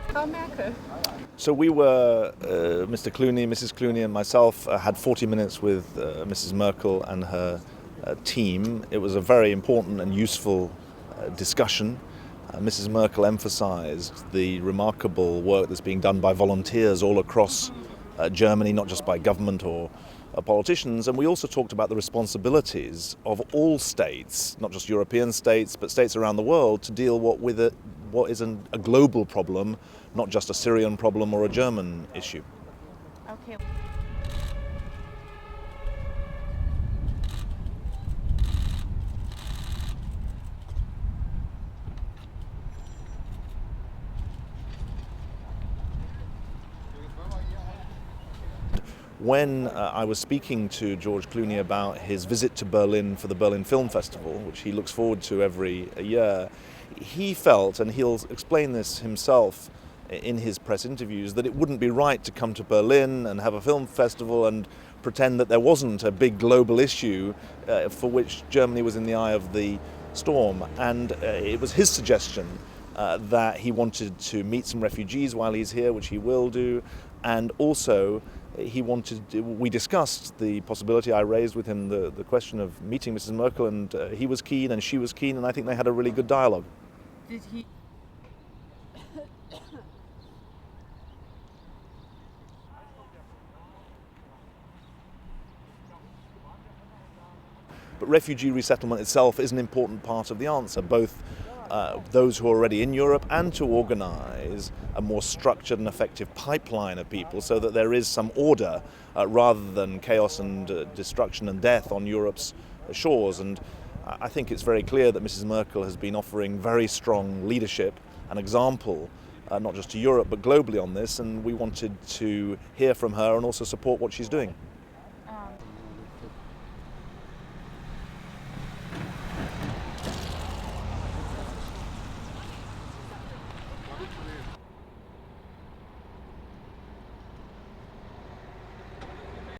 Frau Merkel. So we were, Mr. Clooney, Mrs. Clooney and myself had 40 minutes with Mrs. Merkel and her team. It was a very important and useful discussion. Mrs. Merkel emphasized the remarkable work that's being done by volunteers all across Germany, not just by government or politicians, and we also talked about the responsibilities of all states, not just European states, but states around the world, to deal with what is a global problem, not just a Syrian problem or a German issue. Okay. When I was speaking to George Clooney about his visit to Berlin for the Berlin Film Festival, which he looks forward to every year, he felt, and he'll explain this himself in his press interviews, that it wouldn't be right to come to Berlin and have a film festival and pretend that there wasn't a big global issue for which Germany was in the eye of the storm. And it was his suggestion that he wanted to meet some refugees while he's here, which he will do, and also we discussed the possibility. I raised with him the question of meeting Mrs. Merkel, and he was keen and she was keen, and I think they had a really good dialogue. Did he? But refugee resettlement itself is an important part of the answer, both those who are already in Europe and to organise a more structured and effective pipeline of people so that there is some order rather than chaos and destruction and death on Europe's shores. And I think it's very clear that Mrs. Merkel has been offering very strong leadership, an example, not just to Europe but globally on this, and we wanted to hear from her and also support what she's doing.